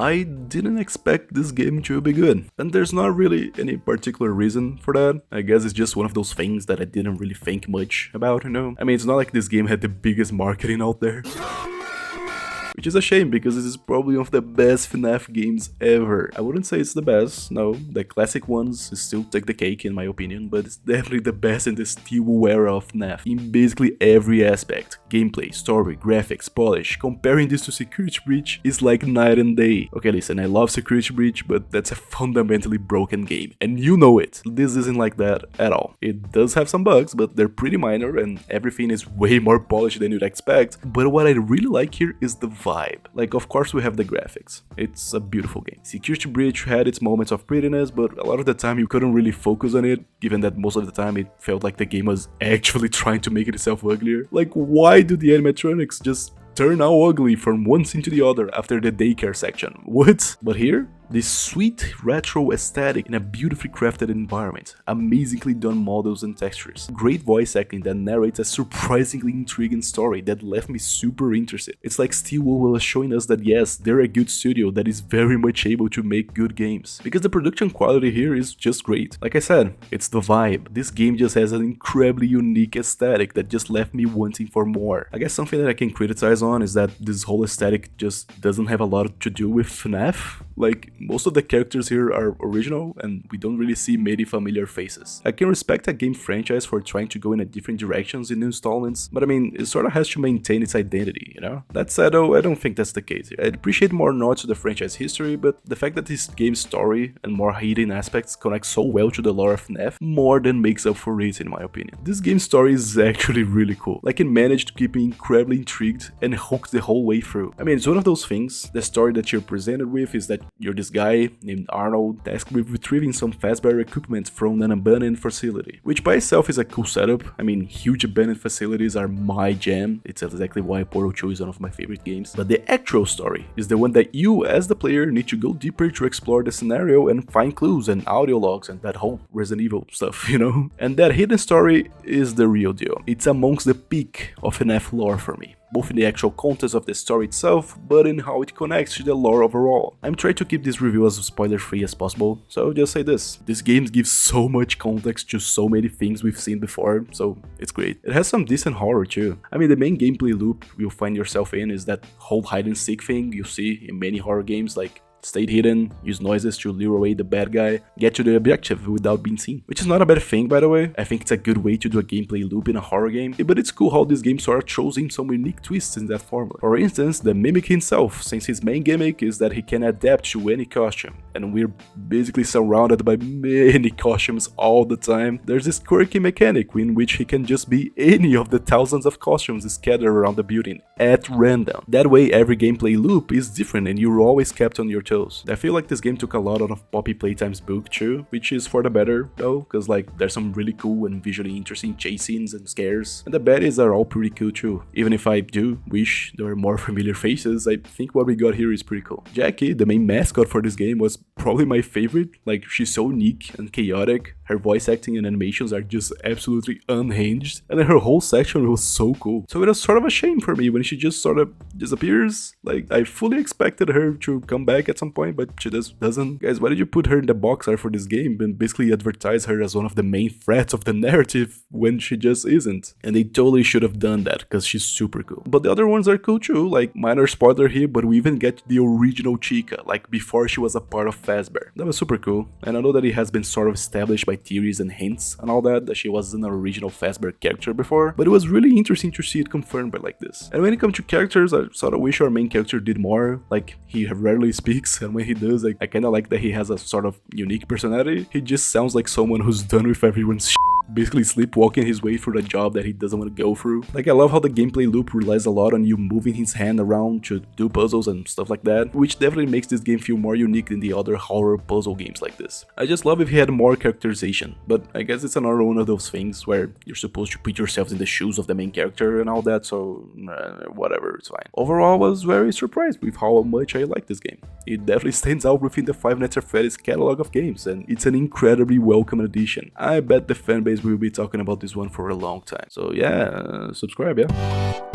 I didn't expect this game to be good. And there's not really any particular reason for that. I guess it's just one of those things that I didn't really think much about, you know? I mean, it's not like this game had the biggest marketing out there. Which is a shame because this is probably one of the best FNAF games ever. I wouldn't say it's the best, no, the classic ones still take the cake in my opinion, but it's definitely the best in the steel era of FNAF in basically every aspect. Gameplay, story, graphics, polish. Comparing this to Security Breach is like night and day. Okay, listen, I love Security Breach, but that's a fundamentally broken game, and you know it. This isn't like that at all. It does have some bugs, but they're pretty minor and everything is way more polished than you'd expect, but what I really like here is the vibe. Like, of course we have the graphics. It's a beautiful game. Security Breach had its moments of prettiness, but a lot of the time you couldn't really focus on it, given that most of the time it felt like the game was actually trying to make itself uglier. Like, why do the animatronics just turn out ugly from one scene to the other after the daycare section? What? But here, this sweet retro aesthetic in a beautifully crafted environment, amazingly done models and textures, great voice acting that narrates a surprisingly intriguing story that left me super interested. It's like Steelwool was showing us that yes, they're a good studio that is very much able to make good games, because the production quality here is just great. Like I said, it's the vibe. This game just has an incredibly unique aesthetic that just left me wanting for more. I guess something that I can criticize on is that this whole aesthetic just doesn't have a lot to do with FNAF. Like, most of the characters here are original and we don't really see many familiar faces. I can respect a game franchise for trying to go in a different directions in new installments, but I mean, it sort of has to maintain its identity, you know? That said though, I don't think that's the case here. I'd appreciate more nods to the franchise history, but the fact that this game's story and more hidden aspects connect so well to the lore of FNAF more than makes up for it in my opinion. This game's story is actually really cool. Like, it managed to keep me incredibly intrigued and hooked the whole way through. I mean, it's one of those things, the story that you're presented with is that you're this guy named Arnold tasked with retrieving some Fazbear equipment from an abandoned facility, which by itself is a cool setup. I mean, huge abandoned facilities are my jam. It's exactly why Portal 2 is one of my favorite games. But the actual story is the one that you as the player need to go deeper to explore the scenario and find clues and audio logs and that whole Resident Evil stuff, you know? And that hidden story is the real deal. It's amongst the peak of FNAF lore for me, both in the actual context of the story itself, but in how it connects to the lore overall. I'm trying to keep this review as spoiler-free as possible, so I'll just say this game gives so much context to so many things we've seen before, so it's great. It has some decent horror too. I mean, the main gameplay loop you'll find yourself in is that whole hide-and-seek thing you see in many horror games, like stay hidden, use noises to lure away the bad guy, get to the objective without being seen. Which is not a bad thing, by the way. I think it's a good way to do a gameplay loop in a horror game, but it's cool how this game sort of chose in some unique twists in that formula. For instance, the Mimic himself, since his main gimmick is that he can adapt to any costume, and we're basically surrounded by many costumes all the time, there's this quirky mechanic in which he can just be any of the thousands of costumes scattered around the building, at random. That way every gameplay loop is different and you're always kept on your toes. I feel like this game took a lot out of Poppy Playtime's book too, which is for the better though, because like there's some really cool and visually interesting chase scenes and scares, and the baddies are all pretty cool too. Even if I do wish there were more familiar faces, I think what we got here is pretty cool. Jackie, the main mascot for this game, was probably my favorite. Like, she's so unique and chaotic, her voice acting and animations are just absolutely unhinged, and then her whole section was so cool. So it was sort of a shame for me when she just sort of disappears. Like, I fully expected her to come back at some point, but she just doesn't. Guys, why did you put her in the box art for this game and basically advertise her as one of the main threats of the narrative when she just isn't? And they totally should have done that, because she's super cool. But the other ones are cool too, like, minor spoiler here, but we even get the original Chica, like before she was a part of Fazbear. That was super cool, and I know that it has been sort of established by theories and hints and all that she was an original Fazbear character before, but it was really interesting to see it confirmed by like this. And when it comes to characters, I sort of wish our main character did more. Like, he rarely speaks, and when he does, I kind of like that he has a sort of unique personality. He just sounds like someone who's done with everyone's basically sleepwalking his way through the job that he doesn't want to go through. Like, I love how the gameplay loop relies a lot on you moving his hand around to do puzzles and stuff like that, which definitely makes this game feel more unique than the other horror puzzle games like this. I just love if he had more characterization, but I guess it's another one of those things where you're supposed to put yourself in the shoes of the main character and all that, so whatever, it's fine. Overall, I was very surprised with how much I like this game. It definitely stands out within the Five Nights at Freddy's catalog of games, and it's an incredibly welcome addition. I bet the fanbase will be talking about this one for a long time. So yeah, subscribe, yeah?